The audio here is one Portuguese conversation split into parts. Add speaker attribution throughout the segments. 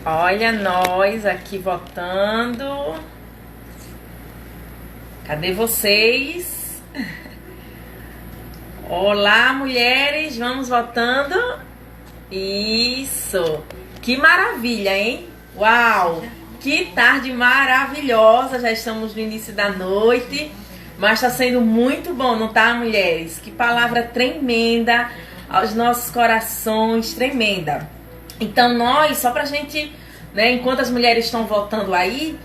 Speaker 1: Olha nós aqui votando. Cadê vocês? Olá, mulheres, vamos votando. Isso. Que maravilha, hein? Uau! Que tarde maravilhosa. Já estamos no início da noite, mas está sendo muito bom, não tá, mulheres? Que palavra tremenda aos nossos corações, tremenda. Então nós, só pra gente, né, enquanto as mulheres estão votando aí,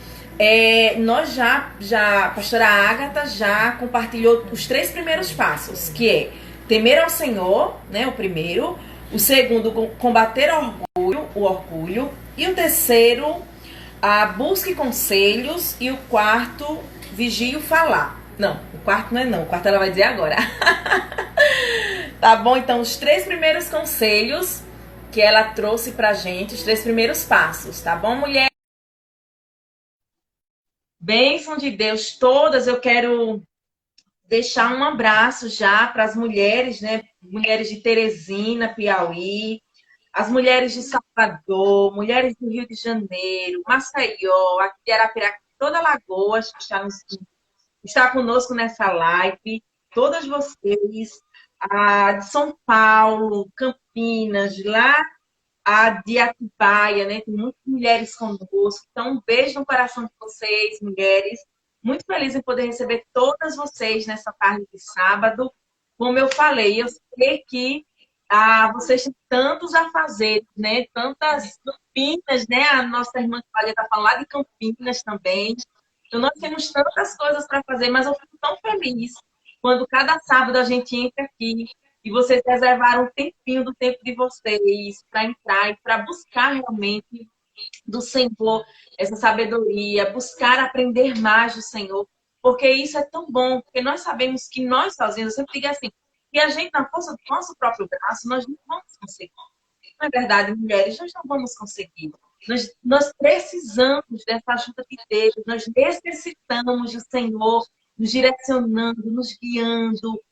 Speaker 1: nós a pastora Ágata já compartilhou os 3 primeiros passos, que é temer ao Senhor, né, o primeiro, o segundo, combater o orgulho, e o terceiro, a busque conselhos, e o quarto, vigie o falar. Não, o quarto não é não, o quarto ela vai dizer agora. Tá bom? Então, os 3 primeiros conselhos que ela trouxe pra gente, os 3 primeiros passos, tá bom, mulher? Bênção de Deus todas, eu quero deixar um abraço já para as mulheres, né? Mulheres de Teresina, Piauí, as mulheres de Salvador, mulheres do Rio de Janeiro, Maceió, aqui de Arapiraca, toda Alagoas que está conosco nessa live, todas vocês, de São Paulo, Campinas, lá de Atibaia, né? Tem muitas mulheres conosco. Então, um beijo no coração de vocês, mulheres. Muito feliz em poder receber todas vocês nessa tarde de sábado. Como eu falei, eu sei que vocês têm tantos a fazer, né? Tantas Campinas, né? A nossa irmã Cláudia está falando lá de Campinas também. Então, nós temos tantas coisas para fazer, mas eu fico tão feliz quando cada sábado a gente entra aqui e vocês reservaram um tempinho do tempo de vocês para entrar e para buscar realmente do Senhor essa sabedoria, buscar aprender mais do Senhor, porque isso é tão bom, porque nós sabemos que nós sozinhos, eu sempre digo assim, que a gente, na força do nosso próprio braço, nós não vamos conseguir. Na verdade, mulheres, nós não vamos conseguir. Nós precisamos dessa ajuda de Deus, nós necessitamos do Senhor nos direcionando, nos guiando,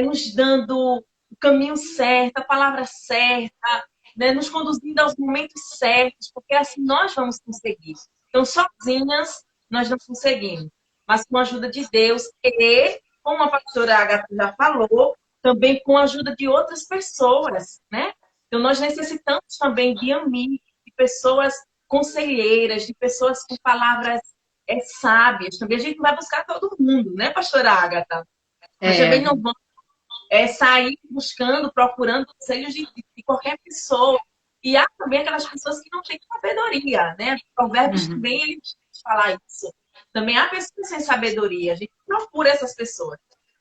Speaker 1: nos dando o caminho certo, a palavra certa, né? Nos conduzindo aos momentos certos, porque assim nós vamos conseguir. Então, sozinhas, nós não conseguimos. Mas com a ajuda de Deus e, como a pastora Agatha já falou, também com a ajuda de outras pessoas, né? Então, nós necessitamos também de amigos, de pessoas conselheiras, de pessoas com palavras sábias. Também a gente vai buscar todo mundo, né, pastora Agatha? Nós também
Speaker 2: É.
Speaker 1: não vamos sair buscando, procurando conselhos de qualquer pessoa. E há também aquelas pessoas que não têm sabedoria, né? Provérbios
Speaker 2: Uhum.
Speaker 1: também ele fala isso. Também há pessoas sem sabedoria, a gente procura essas pessoas.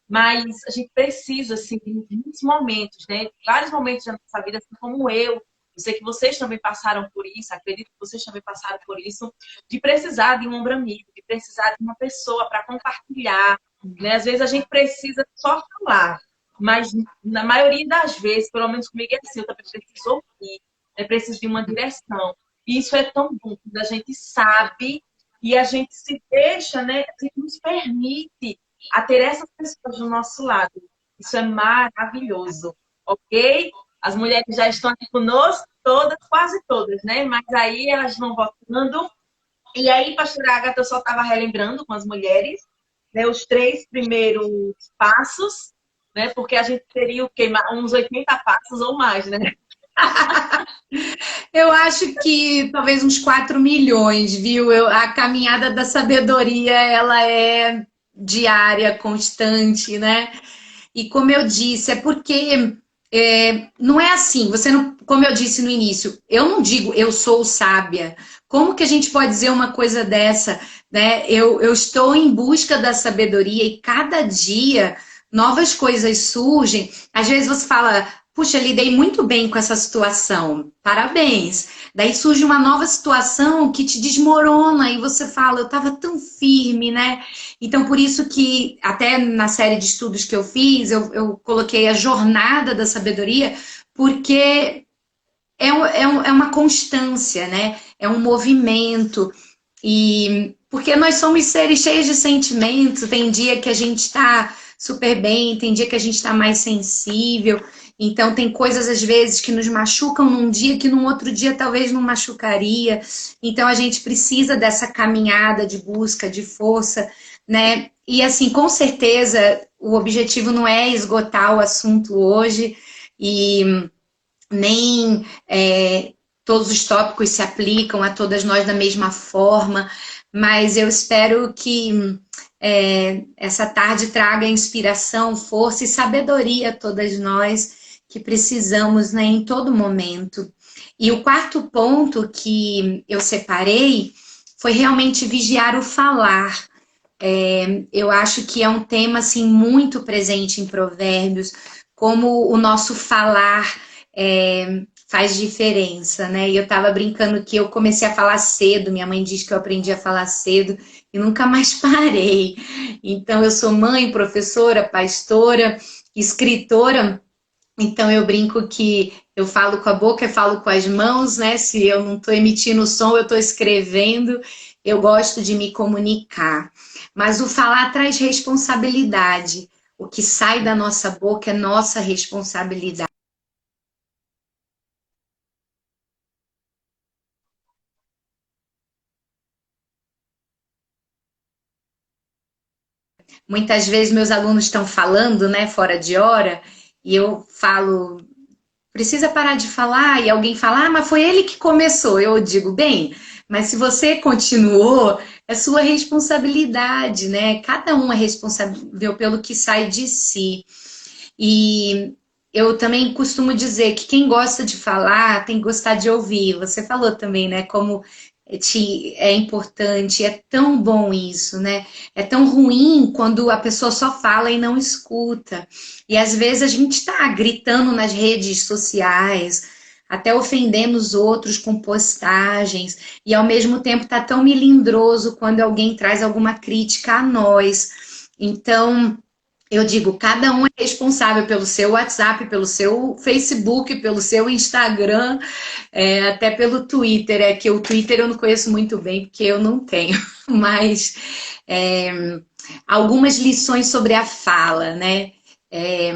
Speaker 1: Mas a gente precisa, assim, em muitos momentos, né? Vários momentos da nossa vida, assim como eu. Eu sei que vocês também passaram por isso, acredito que vocês também passaram por isso, de precisar de um ombro amigo, de precisar de uma pessoa para compartilhar, né? Às vezes a gente precisa só falar, mas na maioria das vezes, pelo menos comigo é assim, eu também preciso ouvir, né? Preciso de uma direção. E isso é tão bom, quando a gente sabe e a gente se deixa, né? A gente nos permite a ter essas pessoas do nosso lado. Isso é maravilhoso, ok? As mulheres já estão aqui conosco, todas, quase todas, né? Mas aí elas vão votando. E aí, pastora Agatha, eu só estava relembrando com as mulheres, né, os 3 primeiros passos, né? Porque a gente teria o quê? Uns 80 passos ou mais, né?
Speaker 2: Eu acho que talvez uns 4 milhões, viu? A caminhada da sabedoria, ela é diária, constante, né? E como eu disse, é porque não é assim. Você não, como eu disse no início, eu não digo eu sou sábia. Como que a gente pode dizer uma coisa dessa, né? Eu estou em busca da sabedoria e cada dia novas coisas surgem. Às vezes você fala, puxa, lidei muito bem com essa situação. Parabéns. Daí surge uma nova situação que te desmorona e você fala, eu estava tão firme, né? Então, por isso que, até na série de estudos que eu fiz, eu coloquei a jornada da sabedoria, porque é uma constância, né? É um movimento. E porque nós somos seres cheios de sentimentos, tem dia que a gente está super bem, tem dia que a gente está mais sensível. Então, tem coisas, às vezes, que nos machucam num dia que num outro dia talvez não machucaria. Então, a gente precisa dessa caminhada de busca, de força, né? E, assim, com certeza, o objetivo não é esgotar o assunto hoje e nem todos os tópicos se aplicam a todas nós da mesma forma, mas eu espero que essa tarde traga inspiração, força e sabedoria a todas nós que precisamos, né, em todo momento. E o quarto ponto que eu separei foi realmente vigiar o falar. Eu acho que é um tema assim muito presente em Provérbios, como o nosso falar faz diferença, né? E eu estava brincando que eu comecei a falar cedo, minha mãe diz que eu aprendi a falar cedo e nunca mais parei. Então, eu sou mãe, professora, pastora, escritora, então eu brinco que eu falo com a boca, eu falo com as mãos, né? Se eu não estou emitindo som, eu estou escrevendo, eu gosto de me comunicar. Mas o falar traz responsabilidade. O que sai da nossa boca é nossa responsabilidade. Muitas vezes meus alunos estão falando, né, fora de hora, e eu falo, precisa parar de falar, e alguém fala, ah, mas foi ele que começou. Eu digo, bem, mas se você continuou, é sua responsabilidade, né? Cada um é responsável pelo que sai de si. E eu também costumo dizer que quem gosta de falar tem que gostar de ouvir. Você falou também, né? Como é importante, é tão bom isso, né? É tão ruim quando a pessoa só fala e não escuta. E às vezes a gente está gritando nas redes sociais, até ofendendo os outros com postagens, e ao mesmo tempo está tão melindroso quando alguém traz alguma crítica a nós. Então, eu digo, cada um é responsável pelo seu WhatsApp, pelo seu Facebook, pelo seu Instagram, até pelo Twitter. É que o Twitter eu não conheço muito bem, porque eu não tenho. Mas algumas lições sobre a fala, né? É,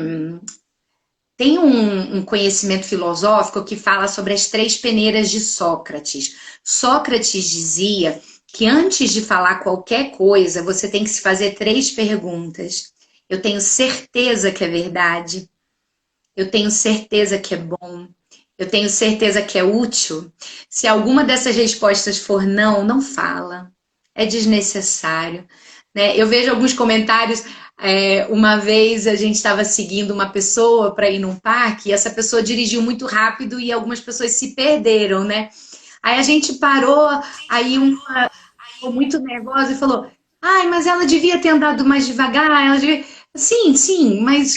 Speaker 2: tem um conhecimento filosófico que fala sobre as três peneiras de Sócrates. Sócrates dizia que antes de falar qualquer coisa, você tem que se fazer três perguntas. Eu tenho certeza que é verdade. Eu tenho certeza que é bom. Eu tenho certeza que é útil. Se alguma dessas respostas for não, não fala. É desnecessário. Né? Eu vejo alguns comentários. Uma vez a gente estava seguindo uma pessoa para ir num parque e essa pessoa dirigiu muito rápido e algumas pessoas se perderam, né? Aí a gente parou, aí uma ficou muito nervosa e falou: ai, mas ela devia ter andado mais devagar. Ela devia... Sim, sim, mas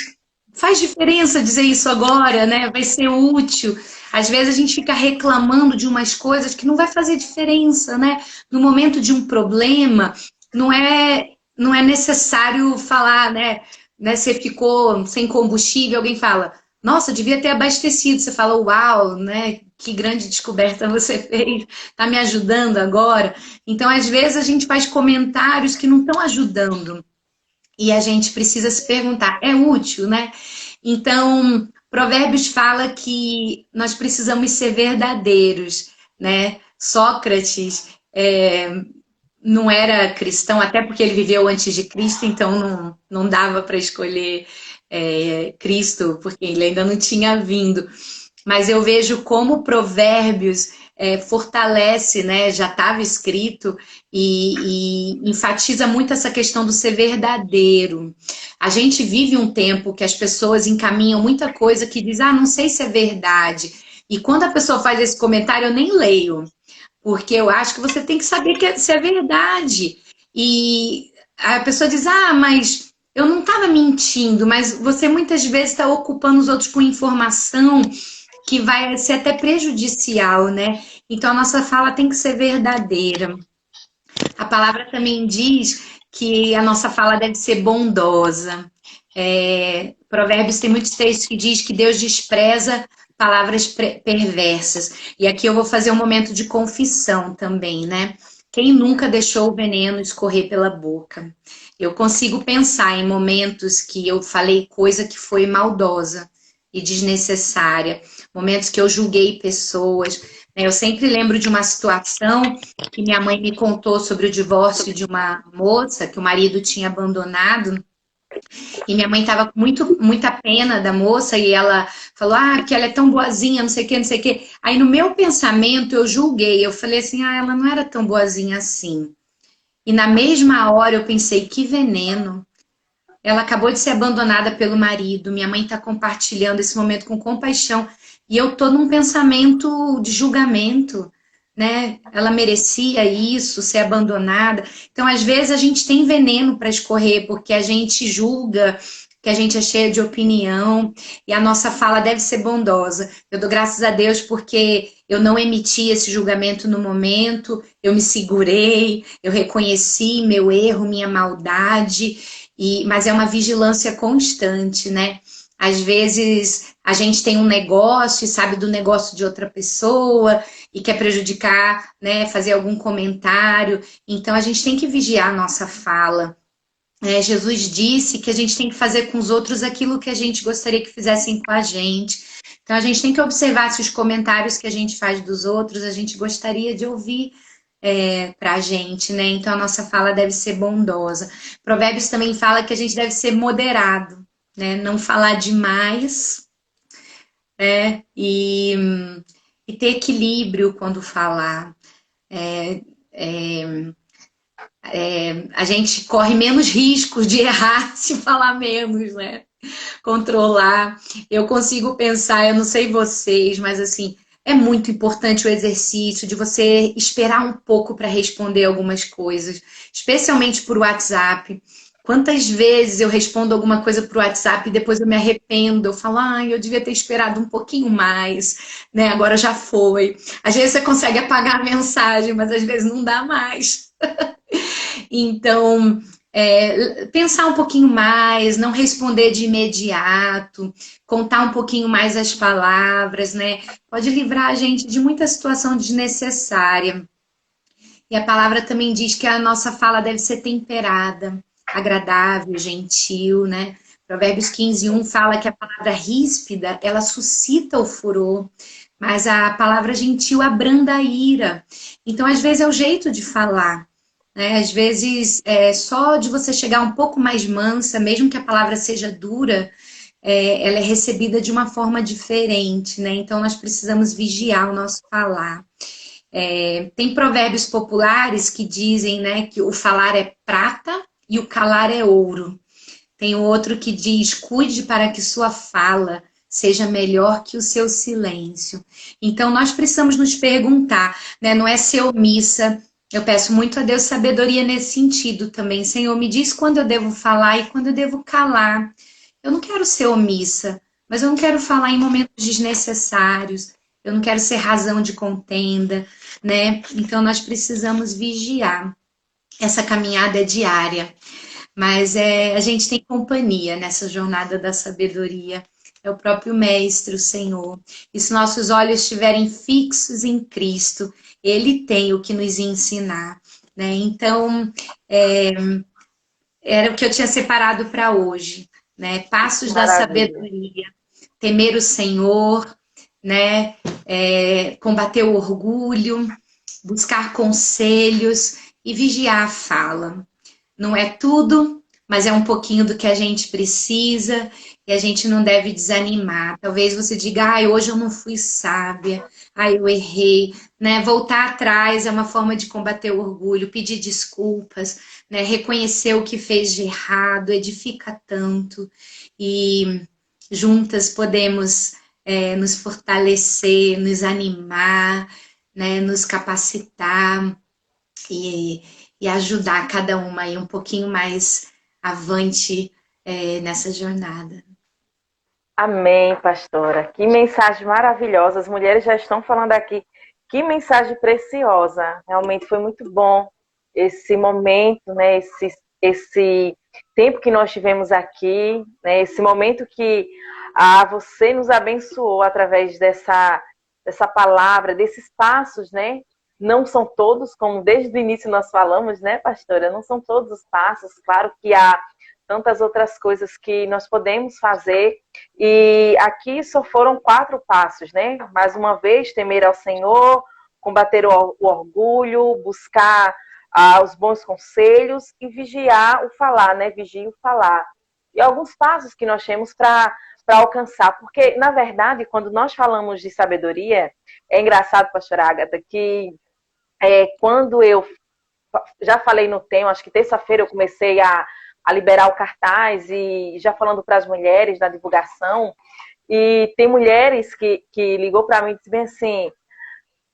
Speaker 2: faz diferença dizer isso agora, né? Vai ser útil. Às vezes a gente fica reclamando de umas coisas que não vai fazer diferença, né? No momento de um problema, não é necessário falar, né? Você ficou sem combustível, alguém fala, nossa, devia ter abastecido. Você fala, uau, né? Que grande descoberta você fez, tá me ajudando agora. Então, às vezes, a gente faz comentários que não estão ajudando. E a gente precisa se perguntar, é útil, né? Então, Provérbios fala que nós precisamos ser verdadeiros, né? Sócrates não era cristão, até porque ele viveu antes de Cristo, então não dava para escolher Cristo, porque ele ainda não tinha vindo. Mas eu vejo como Provérbios fortalece, né? Já estava escrito e enfatiza muito essa questão do ser verdadeiro. A gente vive um tempo que as pessoas encaminham muita coisa que diz, ah, não sei se é verdade. E quando a pessoa faz esse comentário, eu nem leio, porque eu acho que você tem que saber se é verdade. E a pessoa diz, ah, mas eu não estava mentindo, mas você muitas vezes está ocupando os outros com informação que vai ser até prejudicial, né? Então, a nossa fala tem que ser verdadeira. A palavra também diz que a nossa fala deve ser bondosa. Provérbios tem muitos textos que diz que Deus despreza palavras perversas. E aqui eu vou fazer um momento de confissão também, né? Quem nunca deixou o veneno escorrer pela boca? Eu consigo pensar em momentos que eu falei coisa que foi maldosa e desnecessária, momentos que eu julguei pessoas, né? Eu sempre lembro de uma situação que minha mãe me contou sobre o divórcio de uma moça que o marido tinha abandonado. E minha mãe estava com muita pena da moça e ela falou, que ela é tão boazinha, não sei o que, não sei o que. Aí no meu pensamento eu julguei, eu falei assim, ela não era tão boazinha assim. E na mesma hora eu pensei, que veneno. Ela acabou de ser abandonada pelo marido, minha mãe está compartilhando esse momento com compaixão. E eu tô num pensamento de julgamento, né? Ela merecia isso, ser abandonada. Então, às vezes, a gente tem veneno para escorrer, porque a gente julga, que a gente é cheia de opinião, e a nossa fala deve ser bondosa. Eu dou graças a Deus porque eu não emiti esse julgamento no momento, eu me segurei, eu reconheci meu erro, minha maldade, mas é uma vigilância constante, né? Às vezes a gente tem um negócio e sabe do negócio de outra pessoa e quer prejudicar, né, fazer algum comentário. Então a gente tem que vigiar a nossa fala. Jesus disse que a gente tem que fazer com os outros aquilo que a gente gostaria que fizessem com a gente. Então a gente tem que observar se os comentários que a gente faz dos outros a gente gostaria de ouvir para a gente, né? Então a nossa fala deve ser bondosa. Provérbios também fala que a gente deve ser moderado, né? Não falar demais, né? E ter equilíbrio quando falar. A gente corre menos riscos de errar se falar menos, né? Controlar. Eu consigo pensar, eu não sei vocês, mas assim, é muito importante o exercício de você esperar um pouco para responder algumas coisas, especialmente por WhatsApp. Quantas vezes eu respondo alguma coisa por WhatsApp e depois eu me arrependo, eu falo, eu devia ter esperado um pouquinho mais, né? Agora já foi. Às vezes você consegue apagar a mensagem, mas às vezes não dá mais. Então, pensar um pouquinho mais, não responder de imediato, contar um pouquinho mais as palavras, né? Pode livrar a gente de muita situação desnecessária. E a palavra também diz que a nossa fala deve ser temperada, agradável, gentil, né? Provérbios 15:1 fala que a palavra ríspida, ela suscita o furor, mas a palavra gentil abranda a ira. Então, às vezes, é o jeito de falar, né? Às vezes, só de você chegar um pouco mais mansa, mesmo que a palavra seja dura, ela é recebida de uma forma diferente, né? Então, nós precisamos vigiar o nosso falar. Tem provérbios populares que dizem, né, que o falar é prata e o calar é ouro. Tem outro que diz, cuide para que sua fala seja melhor que o seu silêncio. Então, nós precisamos nos perguntar, né, não é ser omissa. Eu peço muito a Deus sabedoria nesse sentido também. Senhor, me diz quando eu devo falar e quando eu devo calar. Eu não quero ser omissa, mas eu não quero falar em momentos desnecessários. Eu não quero ser razão de contenda, né? Então, nós precisamos vigiar. Essa caminhada é diária, mas a gente tem companhia nessa jornada da sabedoria. É o próprio Mestre, o Senhor. E se nossos olhos estiverem fixos em Cristo, Ele tem o que nos ensinar, né? Então, era o que eu tinha separado para hoje, né? Passos da
Speaker 3: Maravilha.
Speaker 2: sabedoria. Temer o Senhor, né? Combater o orgulho, buscar conselhos e vigiar a fala. Não é tudo, mas é um pouquinho do que a gente precisa e a gente não deve desanimar. Talvez você diga, hoje eu não fui sábia, eu errei, né? Voltar atrás é uma forma de combater o orgulho, pedir desculpas, né? Reconhecer o que fez de errado, edifica tanto e juntas podemos nos fortalecer, nos animar, né? Nos capacitar e ajudar cada uma a ir um pouquinho mais avante nessa jornada.
Speaker 3: Amém, pastora. Que mensagem maravilhosa. As mulheres já estão falando aqui. Que mensagem preciosa. Realmente foi muito bom esse momento, né? Esse tempo que nós tivemos aqui, né? Esse momento que você nos abençoou através dessa palavra, desses passos, né? não são todos, como desde o início nós falamos, né, pastora? Não são todos os passos. Claro que há tantas outras coisas que nós podemos fazer. E aqui só foram 4 passos, né? Mais uma vez, temer ao Senhor, combater o orgulho, buscar os bons conselhos e vigiar o falar, né? Vigie o falar. E alguns passos que nós temos para alcançar. Porque, na verdade, quando nós falamos de sabedoria, é engraçado, pastora Agatha, que quando eu já falei no tema, acho que terça-feira eu comecei a liberar o cartaz e já falando para as mulheres na divulgação, e tem mulheres que ligou para mim e disse bem assim: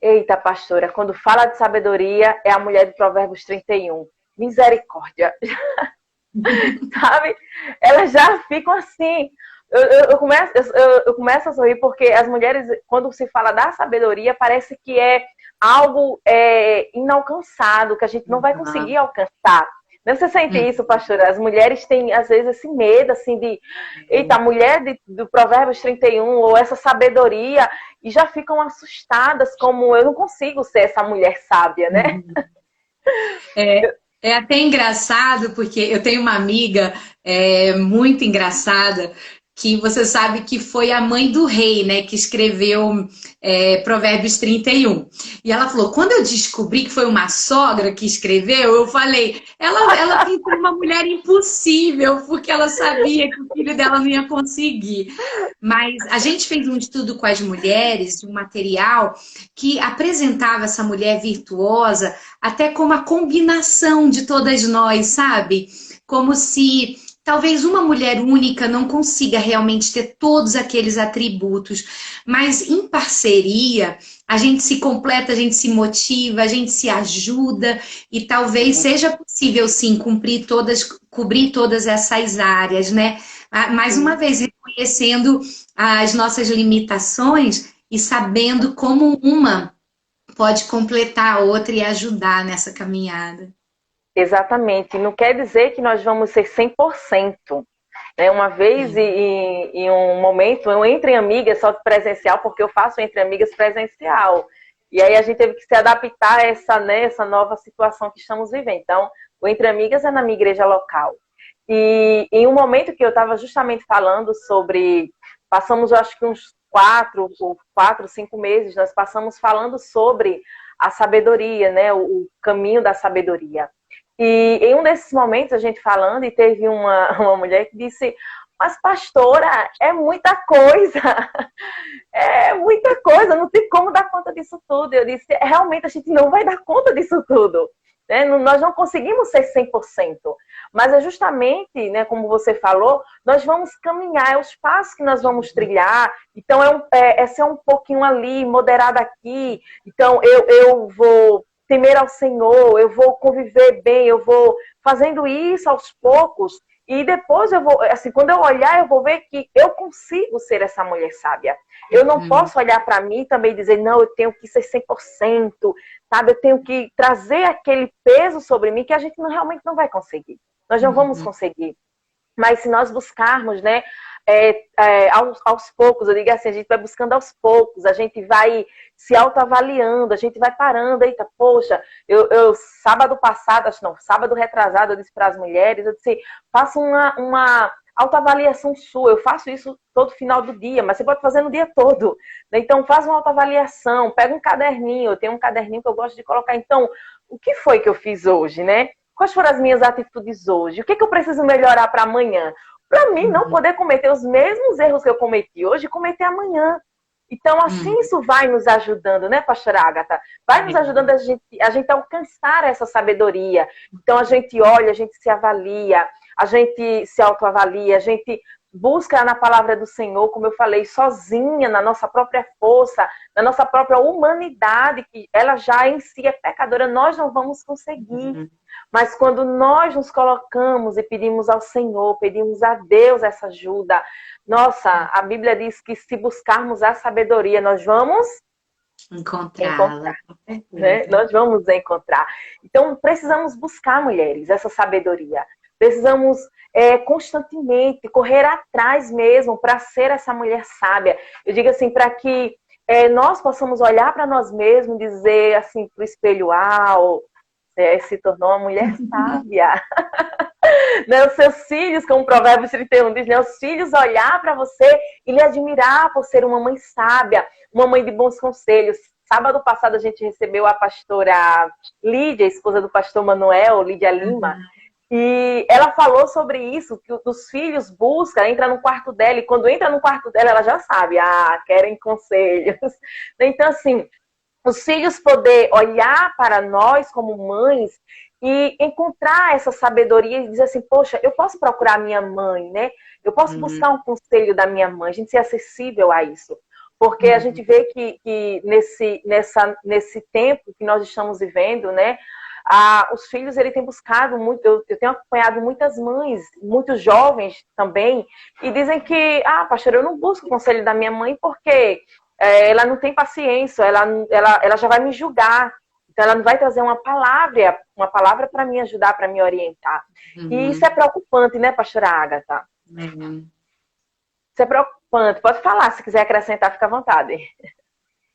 Speaker 3: eita, pastora, quando fala de sabedoria é a mulher de Provérbios 31. Misericórdia. Sabe? Elas já ficam assim. Eu começo a sorrir porque as mulheres, quando se fala da sabedoria, parece que é algo inalcançado, que a gente não vai conseguir alcançar. Você sente isso, pastora? As mulheres têm, às vezes, esse medo, assim, de... Eita, a mulher do Provérbios 31, ou essa sabedoria, e já ficam assustadas, como eu não consigo ser essa mulher sábia, né?
Speaker 2: É até engraçado, porque eu tenho uma amiga muito engraçada, que você sabe que foi a mãe do rei, né, que escreveu Provérbios 31. E ela falou, quando eu descobri que foi uma sogra que escreveu, eu falei, ela pintou uma mulher impossível, porque ela sabia que o filho dela não ia conseguir. Mas a gente fez um estudo com as mulheres, de um material, que apresentava essa mulher virtuosa até como a combinação de todas nós, sabe? Como se talvez uma mulher única não consiga realmente ter todos aqueles atributos, mas em parceria a gente se completa, a gente se motiva, a gente se ajuda e talvez seja possível sim cobrir todas essas áreas, né? Mais uma vez, reconhecendo as nossas limitações e sabendo como uma pode completar a outra e ajudar nessa caminhada.
Speaker 3: Exatamente. Não quer dizer que nós vamos ser 100%. Né? Uma vez, em um momento, eu entro em amigas só presencial, porque eu faço entre amigas presencial. E aí a gente teve que se adaptar a essa nova situação que estamos vivendo. Então, o Entre Amigas é na minha igreja local. E em um momento que eu estava justamente falando sobre... Passamos, eu acho que uns 4, 5 meses, nós passamos falando sobre a sabedoria, né? O caminho da sabedoria. E em um desses momentos, a gente falando, e teve uma mulher que disse, mas pastora, é muita coisa, não tem como dar conta disso tudo. Eu disse, realmente a gente não vai dar conta disso tudo, né? Nós não conseguimos ser 100%, mas é justamente, né, como você falou, nós vamos caminhar, é os passos que nós vamos trilhar, então é ser um pouquinho ali, moderado aqui, então eu vou temer ao Senhor, eu vou conviver bem, eu vou fazendo isso aos poucos, e depois eu vou, assim, quando eu olhar, eu vou ver que eu consigo ser essa mulher sábia. Eu não posso olhar para mim e também dizer, não, eu tenho que ser 100%, sabe? Eu tenho que trazer aquele peso sobre mim que a gente realmente não vai conseguir. Nós não vamos conseguir. Mas se nós buscarmos, né, aos poucos, eu digo assim, a gente vai buscando aos poucos, a gente vai se autoavaliando, a gente vai parando, eita, poxa, eu sábado passado, sábado retrasado, eu disse para as mulheres, eu disse, faça uma autoavaliação sua, eu faço isso todo final do dia, mas você pode fazer no dia todo, né? Então faz uma autoavaliação, pega um caderninho, eu tenho um caderninho que eu gosto de colocar, então, o que foi que eu fiz hoje, né? Quais foram as minhas atitudes hoje? O que eu preciso melhorar para amanhã? Para mim, não poder cometer os mesmos erros que eu cometi hoje, cometer amanhã. Então, assim, isso vai nos ajudando, né, pastora Agatha? Vai nos ajudando a gente alcançar essa sabedoria. Então, a gente olha, a gente se avalia, a gente se autoavalia, a gente busca na palavra do Senhor, como eu falei, sozinha, na nossa própria força, na nossa própria humanidade, que ela já em si é pecadora, nós não vamos conseguir. Mas quando nós nos colocamos e pedimos ao Senhor, pedimos a Deus essa ajuda, nossa, a Bíblia diz que se buscarmos a sabedoria, nós vamos encontrar, né? Nós vamos encontrar. Então, precisamos buscar, mulheres, essa sabedoria. Precisamos constantemente correr atrás mesmo para ser essa mulher sábia. Eu digo assim, para que nós possamos olhar para nós mesmos e dizer assim para o espelho, se tornou uma mulher sábia. Né, os seus filhos, como o Provérbios 31 diz, né, os filhos olhar para você e lhe admirar por ser uma mãe sábia, uma mãe de bons conselhos. Sábado passado a gente recebeu a pastora Lídia, esposa do pastor Manuel, Lídia Lima, e ela falou sobre isso, que os filhos buscam, entra no quarto dela, e quando entra no quarto dela, ela já sabe, querem conselhos. Então, assim, os filhos poder olhar para nós como mães e encontrar essa sabedoria e dizer assim, poxa, eu posso procurar minha mãe, né? Eu posso buscar um conselho da minha mãe, a gente ser acessível a isso. Porque a gente vê que nesse tempo que nós estamos vivendo, né? Os filhos, ele tem buscado muito, eu tenho acompanhado muitas mães, muitos jovens também, e dizem que, pastor, eu não busco o conselho da minha mãe porque ela não tem paciência, ela já vai me julgar. Então, ela não vai trazer uma palavra para me ajudar, para me orientar. E isso é preocupante, né, pastora Ágata? Isso é preocupante. Pode falar, se quiser acrescentar, fica à vontade.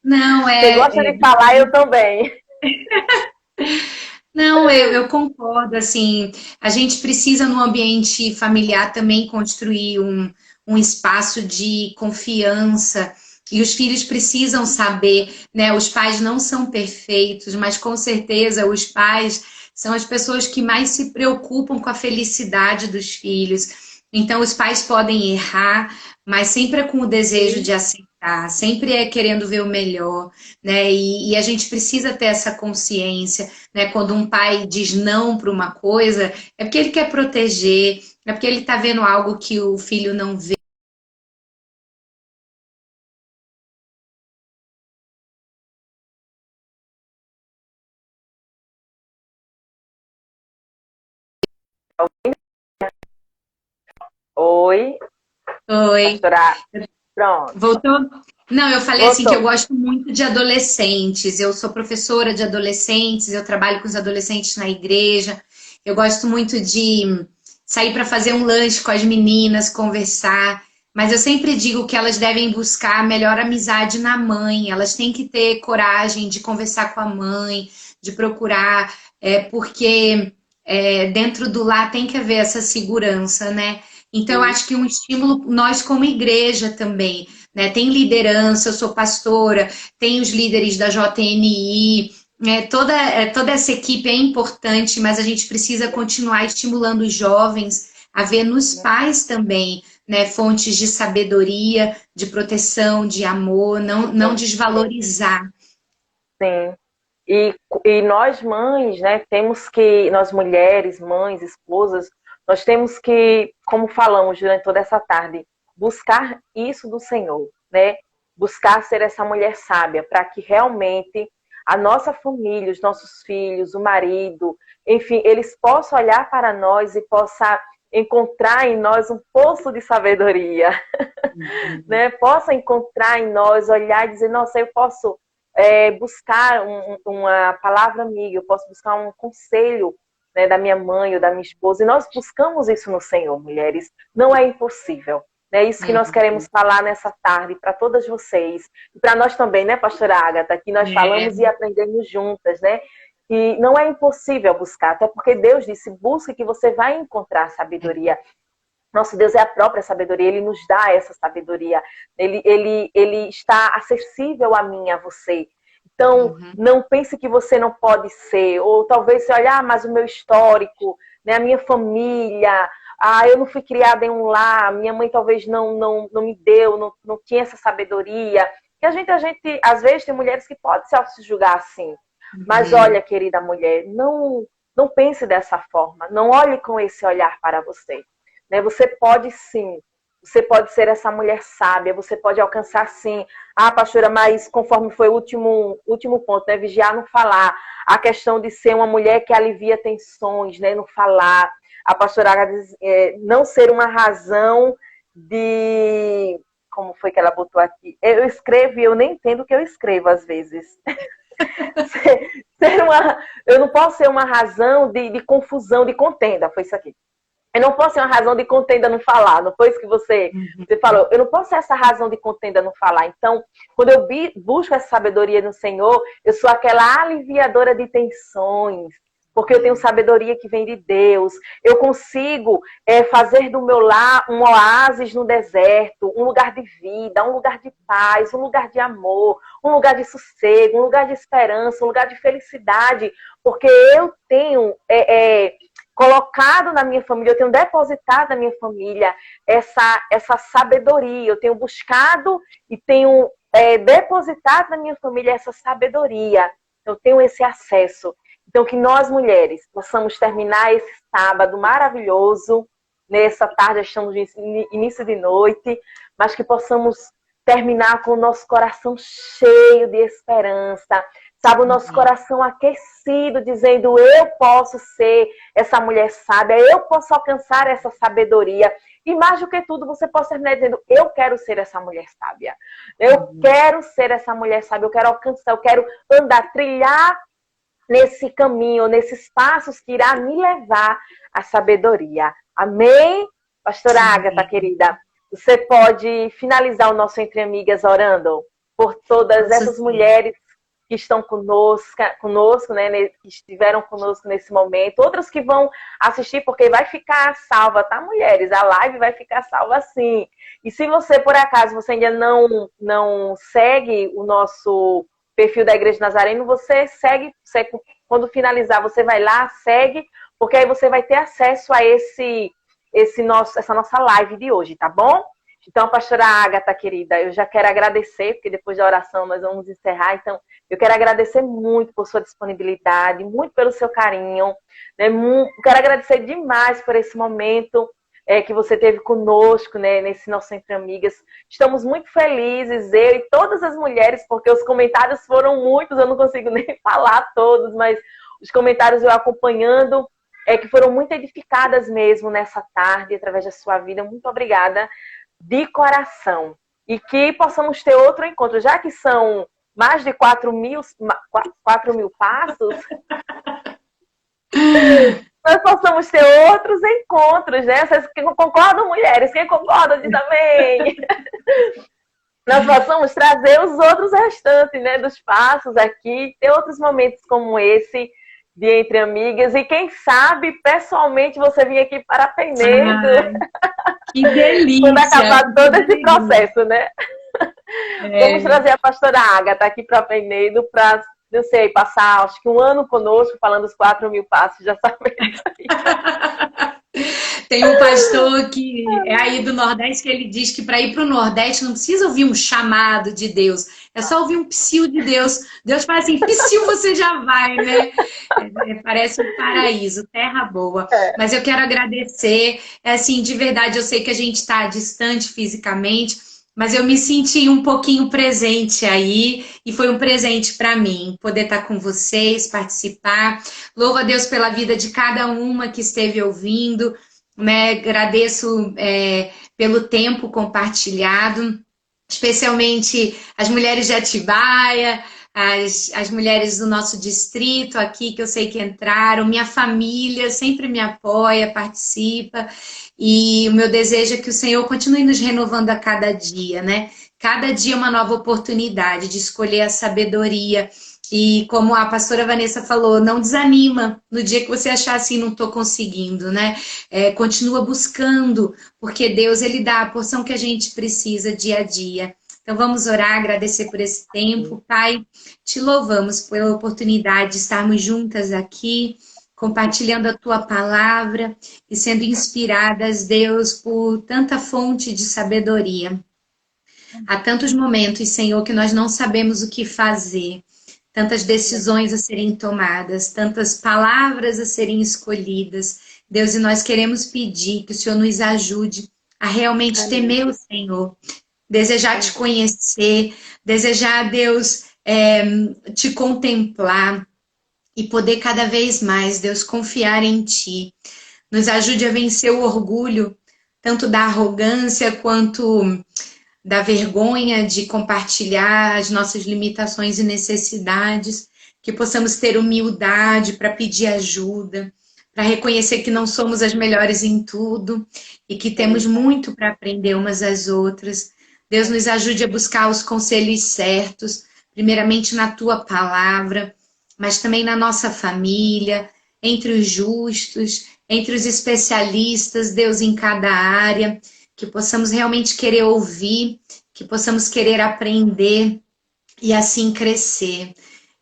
Speaker 2: Não,
Speaker 3: Você gosta de falar, eu também.
Speaker 2: Não, eu concordo, assim, a gente precisa no ambiente familiar também construir um espaço de confiança, e os filhos precisam saber, né? Os pais não são perfeitos, mas com certeza os pais são as pessoas que mais se preocupam com a felicidade dos filhos. Então, os pais podem errar, mas sempre é com o desejo de aceitar, sempre é querendo ver o melhor, né? E a gente precisa ter essa consciência, né? Quando um pai diz não para uma coisa, é porque ele quer proteger, é porque ele está vendo algo que o filho não vê.
Speaker 3: Oi.
Speaker 2: Oi.
Speaker 3: Pronto.
Speaker 2: Voltou? Não, eu falei assim que eu
Speaker 3: Voltou.
Speaker 2: gosto muito de adolescentes. Eu sou professora de adolescentes, eu trabalho com os adolescentes na igreja. Eu gosto muito de sair para fazer um lanche com as meninas, conversar. Mas eu sempre digo que elas devem buscar a melhor amizade na mãe. Elas têm que ter coragem de conversar com a mãe, de procurar, porque dentro do lar tem que haver essa segurança, né? Então, eu acho que um estímulo, nós como igreja também, né? Tem liderança, eu sou pastora, tem os líderes da JNI, toda essa equipe é importante, mas a gente precisa continuar estimulando os jovens a ver nos pais também, né? Fontes de sabedoria, de proteção, de amor, não desvalorizar.
Speaker 3: Sim. E nós mães, né, nós mulheres, mães, esposas, nós temos que, como falamos durante toda essa tarde, buscar isso do Senhor, né? Buscar ser essa mulher sábia, para que realmente a nossa família, os nossos filhos, o marido, enfim, eles possam olhar para nós e possam encontrar em nós um poço de sabedoria, né? Possa encontrar em nós, olhar e dizer, nossa, eu posso buscar uma palavra amiga, eu posso buscar um conselho, né, da minha mãe ou da minha esposa, e nós buscamos isso no Senhor, mulheres, não é impossível. É isso que nós queremos falar nessa tarde para todas vocês, e para nós também, né, pastora Ágata, que nós falamos e aprendemos juntas, né? E não é impossível buscar, até porque Deus disse, busque que você vai encontrar sabedoria. Nosso Deus é a própria sabedoria, Ele nos dá essa sabedoria. Ele está acessível a mim, a você. Então, não pense que você não pode ser. Ou talvez você olhar, mas o meu histórico, né, a minha família, eu não fui criada em um lar, minha mãe talvez não me deu, não tinha essa sabedoria. E a gente, às vezes, tem mulheres que podem se auto-julgar assim. Mas olha, querida mulher, não pense dessa forma. Não olhe com esse olhar para você. Você pode sim, você pode ser essa mulher sábia, você pode alcançar sim. Pastora, mas conforme foi o último ponto, né? Vigiar no falar. A questão de ser uma mulher que alivia tensões, né? No falar. A pastora diz, não ser uma razão de... Como foi que ela botou aqui? Eu escrevo e eu nem entendo o que eu escrevo às vezes. Eu não posso ser uma razão de confusão, de contenda. Foi isso aqui. Eu não posso ser uma razão de contenda não falar. Não foi isso que você falou. Eu não posso ser essa razão de contenda não falar. Então, quando eu busco essa sabedoria no Senhor, eu sou aquela aliviadora de tensões. Porque eu tenho sabedoria que vem de Deus. Eu consigo fazer do meu lar um oásis no deserto, um lugar de vida, um lugar de paz, um lugar de amor, um lugar de sossego, um lugar de esperança, um lugar de felicidade. Porque eu tenho colocado na minha família, eu tenho depositado na minha família essa sabedoria. Eu tenho buscado e tenho depositado na minha família essa sabedoria. Eu tenho esse acesso. Então, que nós, mulheres, possamos terminar esse sábado maravilhoso, nessa tarde, estamos no início de noite, mas que possamos terminar com o nosso coração cheio de esperança, sabe, o nosso coração aquecido, dizendo, eu posso ser essa mulher sábia, eu posso alcançar essa sabedoria. E mais do que tudo, você pode terminar dizendo, eu quero ser essa mulher sábia. Eu quero ser essa mulher sábia, eu quero alcançar, eu quero andar, trilhar nesse caminho, nesses passos que irá me levar à sabedoria. Amém? Pastora Ágata, querida, você pode finalizar o nosso Entre Amigas orando por todas essas mulheres que estão conosco, né, que estiveram conosco nesse momento, outras que vão assistir, porque vai ficar salva, tá, mulheres? A live vai ficar salva sim. E se você, por acaso, você ainda não segue o nosso perfil da Igreja Nazareno, você segue, quando finalizar, você vai lá, segue, porque aí você vai ter acesso a essa nossa live de hoje, tá bom? Então, pastora Ágata, querida, eu já quero agradecer, porque depois da oração nós vamos encerrar, então eu quero agradecer muito por sua disponibilidade, muito pelo seu carinho, né? Quero agradecer demais por esse momento que você teve conosco, né, nesse nosso Entre Amigas. Estamos muito felizes, eu e todas as mulheres, porque os comentários foram muitos, eu não consigo nem falar todos, mas os comentários eu acompanhando, que foram muito edificadas mesmo nessa tarde, através da sua vida. Muito obrigada de coração. E que possamos ter outro encontro, já que são mais de 4 mil passos, nós possamos ter outros encontros, né? Vocês concordam, mulheres? Quem concorda, diz amém. Nós possamos trazer os outros restantes, né, dos passos aqui, ter outros momentos como esse, de Entre Amigas, e quem sabe, pessoalmente, você vir aqui para Penedo.
Speaker 2: Que delícia!
Speaker 3: Quando acabar todo esse processo, né? Vamos trazer a pastora Ágata aqui para Penedo, para, não sei, passar, acho que 1 ano conosco, falando os 4 mil passos, já sabemos.
Speaker 2: Tem um pastor que é aí do Nordeste que ele diz que para ir para o Nordeste não precisa ouvir um chamado de Deus, é só ouvir um psiu de Deus. Deus fala assim, psiu você já vai, né? Parece um paraíso, terra boa. Mas eu quero agradecer, assim, de verdade, eu sei que a gente está distante fisicamente, mas eu me senti um pouquinho presente aí e foi um presente para mim poder estar com vocês, participar. Louvo a Deus pela vida de cada uma que esteve ouvindo, né? Agradeço pelo tempo compartilhado, especialmente as mulheres de Atibaia, as mulheres do nosso distrito aqui, que eu sei que entraram, minha família sempre me apoia, participa, e o meu desejo é que o Senhor continue nos renovando a cada dia, né? Cada dia uma nova oportunidade de escolher a sabedoria. E como a pastora Vanessa falou, não desanima no dia que você achar assim, não estou conseguindo, né? Continua buscando, porque Deus, Ele dá a porção que a gente precisa dia a dia. Então vamos orar, agradecer por esse tempo. Pai, te louvamos pela oportunidade de estarmos juntas aqui, compartilhando a Tua palavra e sendo inspiradas, Deus, por tanta fonte de sabedoria. Há tantos momentos, Senhor, que nós não sabemos o que fazer. Tantas decisões a serem tomadas, tantas palavras a serem escolhidas. Deus, e nós queremos pedir que o Senhor nos ajude a realmente temer o Senhor, desejar te conhecer, desejar, Deus, te contemplar e poder cada vez mais, Deus, confiar em Ti. Nos ajude a vencer o orgulho, tanto da arrogância quanto da vergonha de compartilhar as nossas limitações e necessidades, que possamos ter humildade para pedir ajuda, para reconhecer que não somos as melhores em tudo e que temos muito para aprender umas às outras. Deus nos ajude a buscar os conselhos certos, primeiramente na tua palavra, mas também na nossa família, entre os justos, entre os especialistas, Deus em cada área, que possamos realmente querer ouvir, que possamos querer aprender e assim crescer.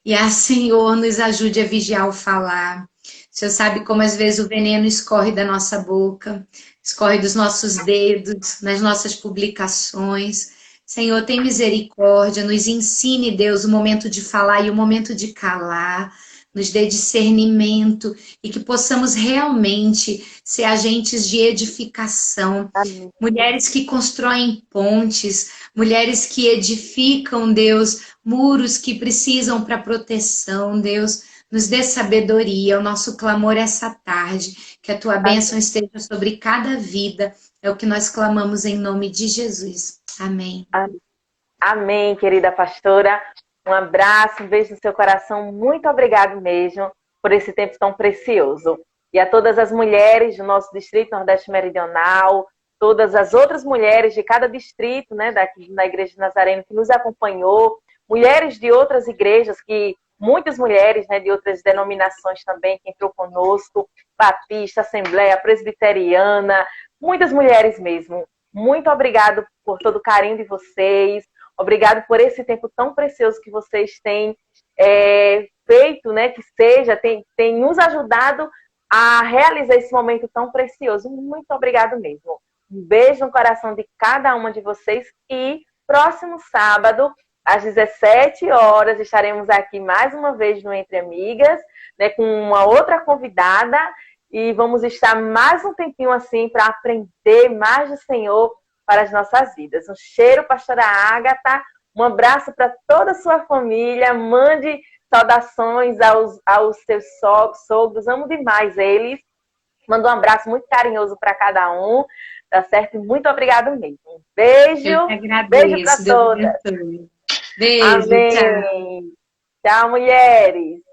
Speaker 2: E a Senhor nos ajude a vigiar o falar. O Senhor sabe como às vezes o veneno escorre da nossa boca, escorre dos nossos dedos, nas nossas publicações. Senhor, tem misericórdia, nos ensine, Deus, o momento de falar e o momento de calar, nos dê discernimento e que possamos realmente ser agentes de edificação.
Speaker 3: Amém.
Speaker 2: Mulheres que constroem pontes, mulheres que edificam, Deus, muros que precisam para proteção, Deus. Nos dê sabedoria, o nosso clamor essa tarde, que a tua bênção esteja sobre cada vida, é o que nós clamamos em nome de Jesus. Amém.
Speaker 3: Amém, querida pastora. Um abraço, um beijo no seu coração. Muito obrigado mesmo por esse tempo tão precioso. E a todas as mulheres do nosso Distrito Nordeste Meridional, todas as outras mulheres de cada distrito, né, daqui na Igreja de Nazareno que nos acompanhou, mulheres de outras igrejas que muitas mulheres, né, de outras denominações também que entrou conosco, Batista, Assembleia, Presbiteriana, muitas mulheres mesmo. Muito obrigado por todo o carinho de vocês, obrigado por esse tempo tão precioso que vocês têm feito, né, que seja, tem nos ajudado a realizar esse momento tão precioso. Muito obrigado mesmo. Um beijo no coração de cada uma de vocês e próximo sábado, às 17 horas, estaremos aqui mais uma vez no Entre Amigas, né, com uma outra convidada e vamos estar mais um tempinho assim para aprender mais do Senhor para as nossas vidas. Um cheiro, pastora Ágata, um abraço para toda a sua família, mande saudações aos seus sogros, amo demais eles, mando um abraço muito carinhoso para cada um, tá certo? Muito obrigado mesmo. Um beijo, beijo para todas.
Speaker 2: Beijo,
Speaker 3: amém.
Speaker 2: Tchau.
Speaker 3: Tchau, mulheres.